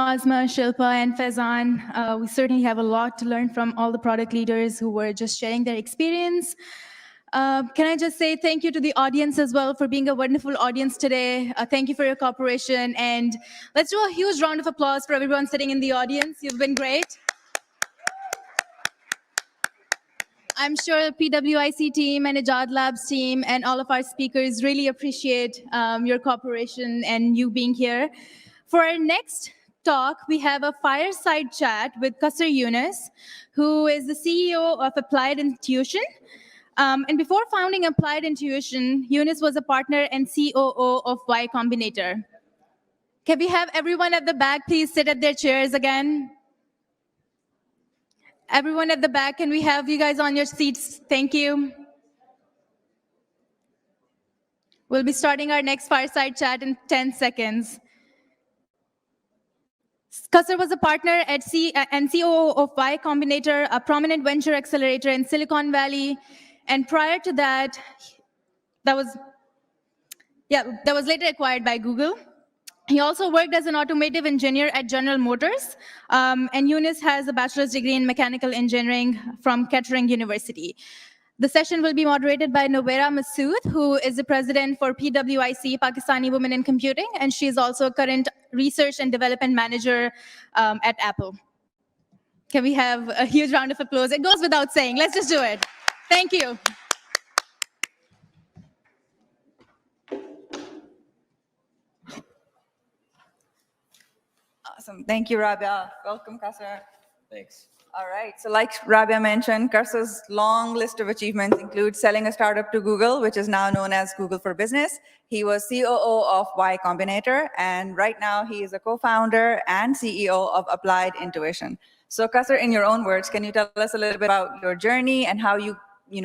Cosma, Shilpa, and Faizan. We certainly have a lot to learn from all the product leaders who were just sharing their experience. Can I just say thank you to the audience as well for being a wonderful audience today. Thank you for your cooperation. And let's do a huge round of applause for everyone sitting in the audience. You've been great. I'm sure the PWiC team and Ijad Labs team and all of our speakers really appreciate your cooperation and you being here. For our next talk, we have a fireside chat with Qasar Younis, who is the CEO of Applied Intuition. And before founding Applied Intuition, Younis was a partner and COO of Y Combinator. Can we have everyone at the back please sit at their chairs again? Everyone at the back, can we have you guys on your seats? Thank you. We'll be starting our next fireside chat in 10 seconds. Qasar was a partner at and COO of Y Combinator, a prominent venture accelerator in Silicon Valley. And prior to that, that was later acquired by Google. He also worked as an automotive engineer at General Motors, and Younis has a bachelor's degree in mechanical engineering from Catering University. The session will be moderated by Novaira Masood, who is the president for PWiC, Pakistani Women in Computing, and she is also a current research and development manager at Apple. Can we have a huge round of applause? It goes without saying. Let's just do it. Thank you. Awesome. Thank you, Rabia. Welcome, Qasar. Thanks. All right. So like Rabia mentioned, Qasar's long list of achievements include selling a startup to Google, which is now known as Google for Business. He was COO of Y Combinator, and right now he is a co-founder and CEO of Applied Intuition. So Qasar, in your own words, can you tell us a little bit about your journey and how you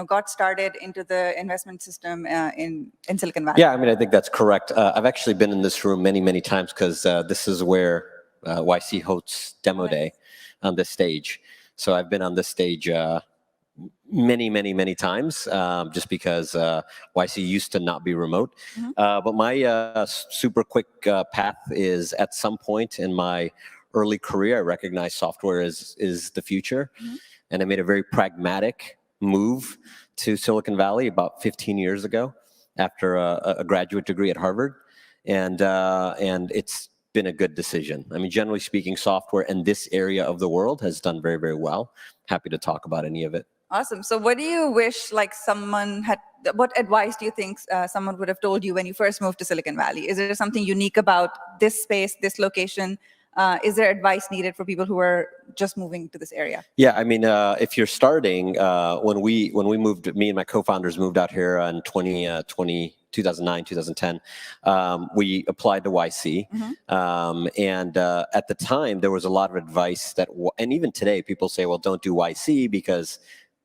got started into the investment system in Silicon Valley? Yeah, I mean, I think that's correct. I've actually been in this room many, many times because this is where YC hosts Demo Day on this stage. So I've been on this stage many, many, many times just because YC used to not be remote. But my super quick path is at some point in my early career, I recognized software is the future. And I made a very pragmatic move to Silicon Valley about 15 years ago after a graduate degree at Harvard. And it's been a good decision. I mean, generally speaking, software in this area of the world has done very, very well. Happy to talk about any of it. Awesome. So what do you wish what advice do you think someone would have told you when you first moved to Silicon Valley? Is there something unique about this space, this location? Is there advice needed for people who are just moving to this area? Yeah, I mean, if you're starting, when we moved, me and my co-founders moved out here in 2009, 2010, we applied to YC. And at the time, there was a lot of advice and even today, people say, well, don't do YC because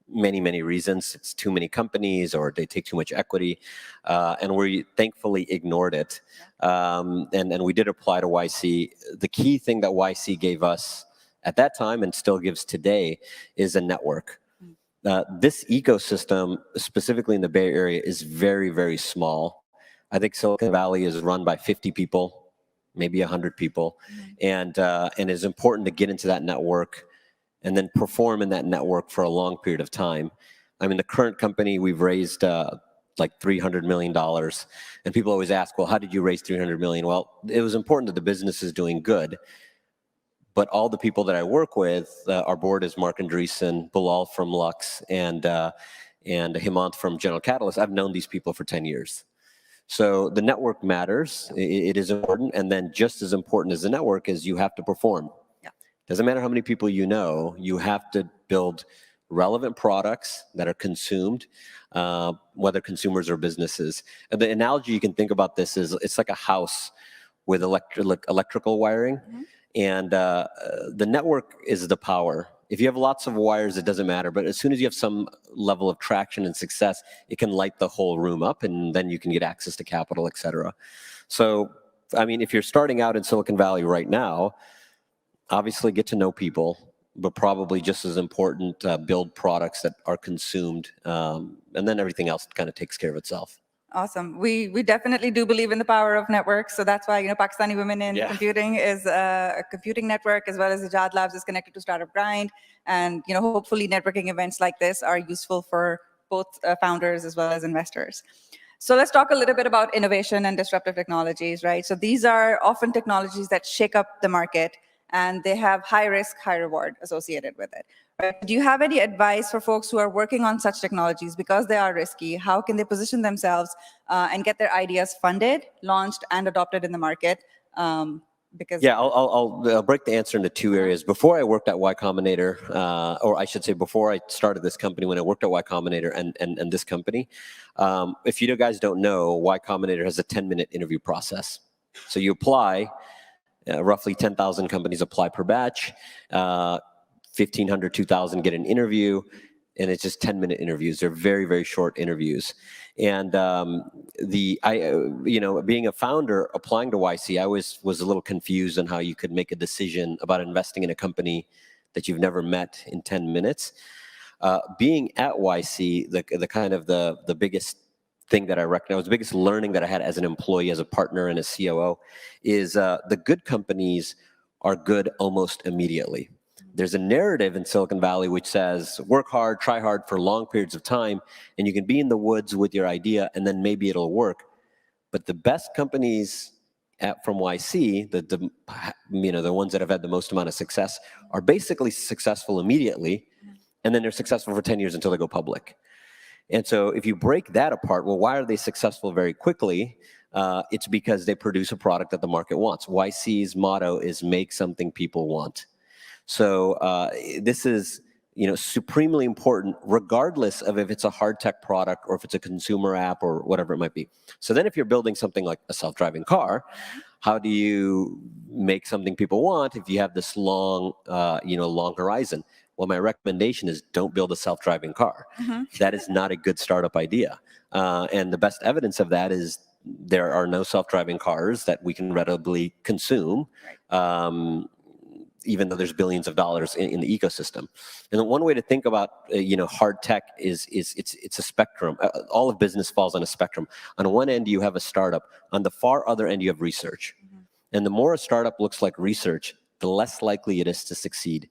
many, many reasons. It's too many companies or they take too much equity. And we thankfully ignored it. And we did apply to YC. The key thing that YC gave us at that time and still gives today is a network. This ecosystem, specifically in the Bay Area, is very, very small. I think Silicon Valley is run by 50 people, maybe 100 people. And it's important to get into that network and then perform in that network for a long period of time. I mean, the current company, we've raised like $300 million. And people always ask, well, how did you raise $300 million? Well, it was important that the business is doing good. But all the people that I work with, our board is Mark Andreessen, Bilal from Lux, and Hemant from General Catalyst. I've known these people for 10 years. So the network matters. It is important. And then just as important as the network is you have to perform. Doesn't matter how many people you know, you have to build relevant products that are consumed, whether consumers or businesses. And the analogy you can think about this is it's like a house with electrical wiring. And the network is the power. If you have lots of wires, it doesn't matter. But as soon as you have some level of traction and success, it can light the whole room up, and then you can get access to capital, et cetera. So, I mean, if you're starting out in Silicon Valley right now, obviously get to know people, but probably just as important, build products that are consumed, and then everything else kind of takes care of itself. Awesome. We definitely do believe in the power of networks. So that's why, Pakistani Women in Computing is a computing network, as well as Ajad Labs is connected to Startup Grind. And, hopefully networking events like this are useful for both founders as well as investors. So let's talk a little bit about innovation and disruptive technologies, right? So these are often technologies that shake up the market, and they have high risk, high reward associated with it. Right? Do you have any advice for folks who are working on such technologies because they are risky? How can they position themselves and get their ideas funded, launched, and adopted in the market? Because I'll break the answer into two areas. Before I worked at Y Combinator, or I should say before I started this company, when I worked at Y Combinator and this company, if you guys don't know, Y Combinator has a 10-minute interview process. So you apply, roughly 10,000 companies apply per batch. 1,500, 2,000 get an interview, and it's just 10-minute interviews. They're very, very short interviews. And being a founder, applying to YC, I was a little confused on how you could make a decision about investing in a company that you've never met in 10 minutes. Being at YC, the biggest thing that I recognize, the biggest learning that I had as an employee, as a partner, and a COO, is the good companies are good almost immediately. There's a narrative in Silicon Valley which says, work hard, try hard for long periods of time, and you can be in the woods with your idea, and then maybe it'll work. But the best companies from YC, the ones that have had the most amount of success, are basically successful immediately, and then they're successful for 10 years until they go public. And so if you break that apart, well, why are they successful very quickly? It's because they produce a product that the market wants. YC's motto is make something people want. So this is, supremely important, regardless of if it's a hard tech product or if it's a consumer app or whatever it might be. So then if you're building something like a self-driving car, how do you make something people want if you have this long horizon? Well, my recommendation is don't build a self-driving car. That is not a good startup idea. And the best evidence of that is there are no self-driving cars that we can readily consume. Even though there's billions of dollars in the ecosystem. And one way to think about hard tech is it's a spectrum. All of business falls on a spectrum. On one end, you have a startup. On the far other end, you have research. And the more a startup looks like research, the less likely it is to succeed.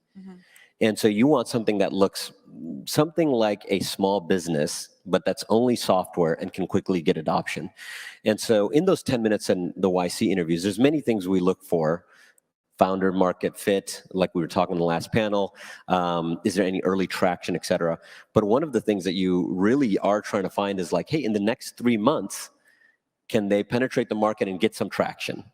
And so you want something that looks something like a small business, but that's only software and can quickly get adoption. And so in those 10 minutes in the YC interviews, there's many things we look for. Founder market fit, like we were talking in the last panel. Is there any early traction, et cetera? But one of the things that you really are trying to find is like, hey, in the next 3 months, can they penetrate the market and get some traction?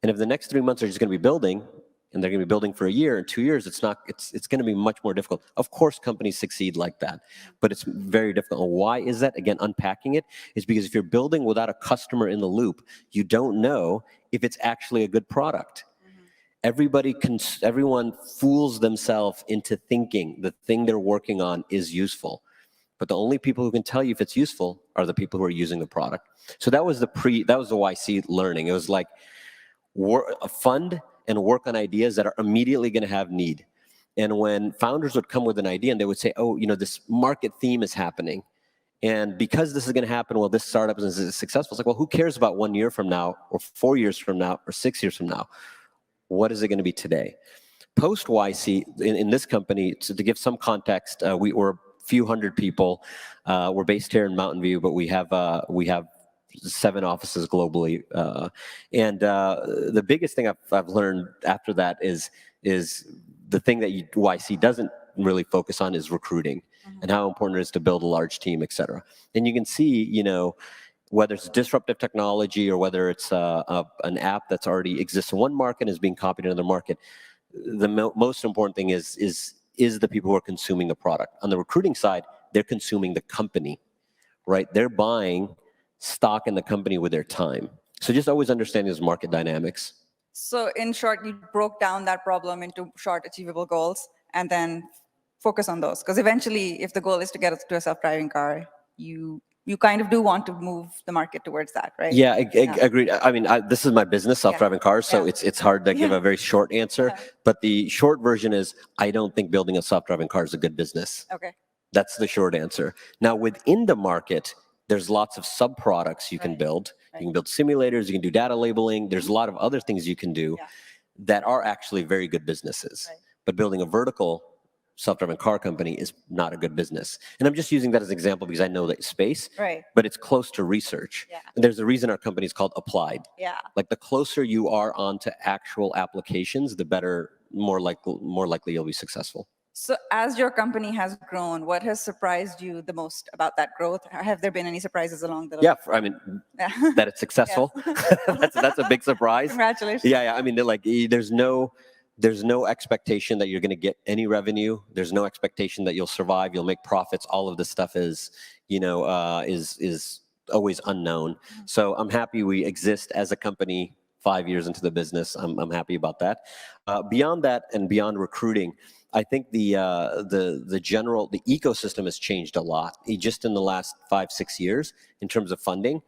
And if the next 3 months are just going to be building, and they're going to be building for a year and 2 years, it's going to be much more difficult. Of course, companies succeed like that, but it's very difficult. Why is that? Again, unpacking it is because if you're building without a customer in the loop, you don't know if it's actually a good product. Everyone fools themselves into thinking the thing they're working on is useful. But the only people who can tell you if it's useful are the people who are using the product. So that was the YC learning. It was like fund and work on ideas that are immediately going to have need. And when founders would come with an idea and they would say, oh, this market theme is happening. And because this is going to happen, well, this startup is successful. It's like, well, who cares about 1 year from now or 4 years from now or 6 years from now? What is it going to be today? Post YC, in this company, to give some context, we were a few hundred people. We're based here in Mountain View, but we have 7 offices globally. And the biggest thing I've learned after that is the thing that YC doesn't really focus on is recruiting and how important it is to build a large team, et cetera. And you can see, whether it's disruptive technology or whether it's an app that's already exists in one market and is being copied in another market, the most important thing is the people who are consuming the product. On the recruiting side, they're consuming the company, right? They're buying stock in the company with their time. So just always understanding those market dynamics. So in short, you broke down that problem into short, achievable goals and then focus on those. Because eventually, if the goal is to get to a self-driving car, you kind of do want to move the market towards that, right? Yeah, agreed. I mean, this is my business, self-driving cars, so it's hard to give a very short answer. But the short version is, I don't think building a self-driving car is a good business. Okay. That's the short answer. Now, within the market, There's lots of sub-products you can build. You can build simulators, you can do data labeling. There's a lot of other things you can do that are actually very good businesses. But building a vertical self-driving car company is not a good business. And I'm just using that as an example because I know that space, but it's close to research. And there's a reason our company is called Applied. Like the closer you are onto actual applications, the better, more likely you'll be successful. So as your company has grown, what has surprised you the most about that growth? Have there been any surprises along the way? Yeah, I mean, that it's successful. That's a big surprise. Congratulations. Yeah, I mean, like, there's no expectation that you're going to get any revenue. There's no expectation that you'll survive, you'll make profits. All of this stuff is, is always unknown. So I'm happy we exist as a company 5 years into the business. I'm happy about that. Beyond that and beyond recruiting, I think the ecosystem has changed a lot just in the last 5-6 years in terms of funding.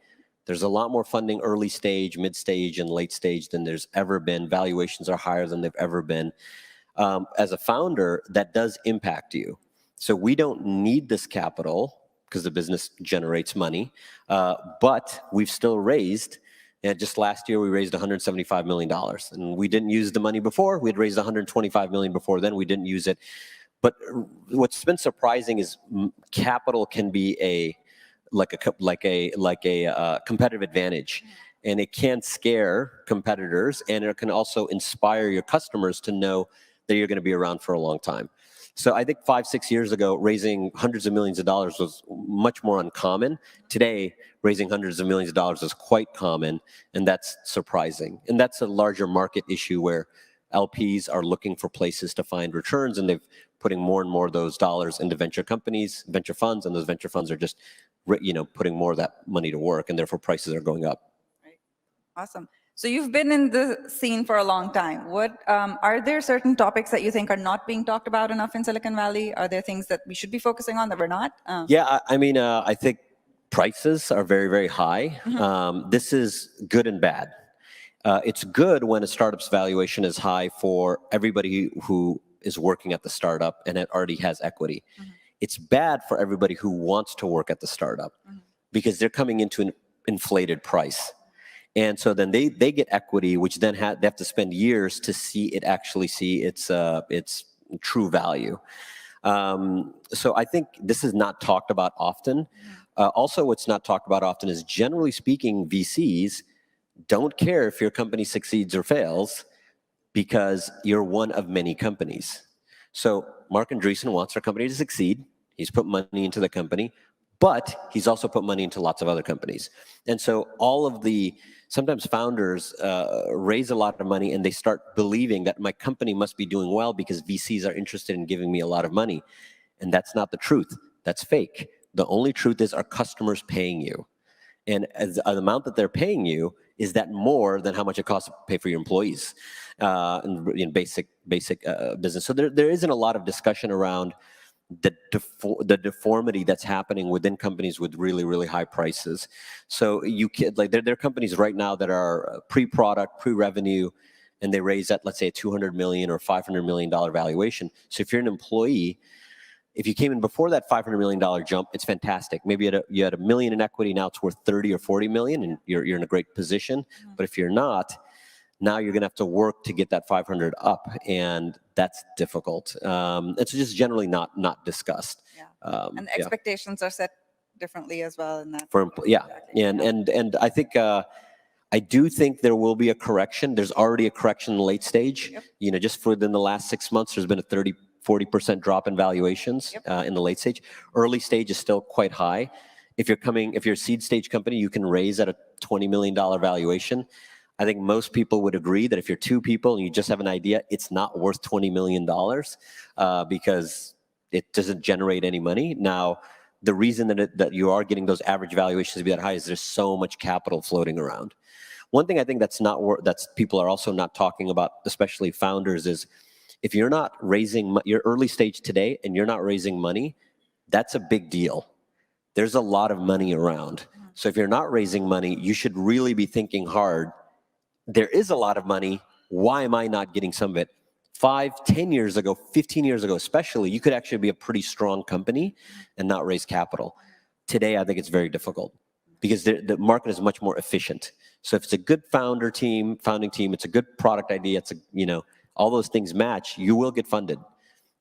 There's a lot more funding early stage, mid stage, and late stage than there's ever been. Valuations are higher than they've ever been. As a founder, that does impact you. So we don't need this capital because the business generates money, but we've still raised. And just last year, we raised $175 million. And we didn't use the money before. We'd raised $125 million before then. We didn't use it. But what's been surprising is capital can be a competitive advantage. And it can scare competitors. And it can also inspire your customers to know that you're going to be around for a long time. So I think 5-6 years ago, raising hundreds of millions of dollars was much more uncommon. Today, raising hundreds of millions of dollars is quite common, and that's surprising. And that's a larger market issue where LPs are looking for places to find returns, and they're putting more and more of those dollars into venture companies, venture funds, and those venture funds are just, putting more of that money to work, and therefore prices are going up. Right. Awesome. So you've been in the scene for a long time. What are there certain topics that you think are not being talked about enough in Silicon Valley? Are there things that we should be focusing on that we're not? Yeah, I mean, I think prices are very, very high. This is good and bad. It's good when a startup's valuation is high for everybody who is working at the startup and it already has equity. It's bad for everybody who wants to work at the startup because they're coming into an inflated price. And so then they get equity, which then they have to spend years to see its true value. So I think this is not talked about often. Also, what's not talked about often is, generally speaking, VCs don't care if your company succeeds or fails because you're one of many companies. So Mark Andreessen wants our company to succeed. He's put money into the company, but he's also put money into lots of other companies. And so sometimes founders raise a lot of money and they start believing that my company must be doing well because VCs are interested in giving me a lot of money. And that's not the truth. That's fake. The only truth is, our customers paying you. And as the amount that they're paying you, is that more than how much it costs to pay for your employees in basic business? So there isn't a lot of discussion around the deformity that's happening within companies with really, really high prices. So there are companies right now that are pre-product, pre-revenue, and they raise at, let's say, a $200 million or $500 million valuation. So if you're an employee, if you came in before that $500 million jump, it's fantastic. Maybe you had $1 million in equity, now it's worth 30 or 40 million, and you're in a great position. But if you're not, now you're going to have to work to get that 500 up, and that's difficult. It's just generally not discussed. And the expectations are set differently as well in that. And I think I do think there will be a correction. There's already a correction in the late stage. Just within the last 6 months, there's been a 40% drop in valuations in the late stage. Early stage is still quite high. If you're a seed stage company, you can raise at a $20 million valuation. I think most people would agree that if you're 2 people and you just have an idea, it's not worth $20 million because it doesn't generate any money. Now, the reason that you are getting those average valuations to be that high is there's so much capital floating around. One thing I think that's people are also not talking about, especially founders, is if you're not raising your early stage today and you're not raising money, that's a big deal. There's a lot of money around. So if you're not raising money, you should really be thinking hard. There is a lot of money. Why am I not getting some of it? 5, 10 years ago, 15 years ago especially, you could actually be a pretty strong company and not raise capital. Today, I think it's very difficult because the market is much more efficient. So if it's a good founding team, it's a good product idea, it's all those things match, you will get funded.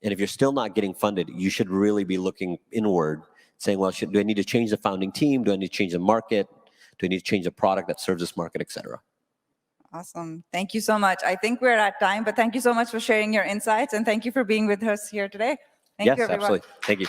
And if you're still not getting funded, you should really be looking inward, saying, well, do I need to change the founding team? Do I need to change the market? Do I need to change the product that serves this market, et cetera? Awesome. Thank you so much. I think we're at time, but thank you so much for sharing your insights, and thank you for being with us here today. Thank you, everyone. Yes, absolutely. Thank you.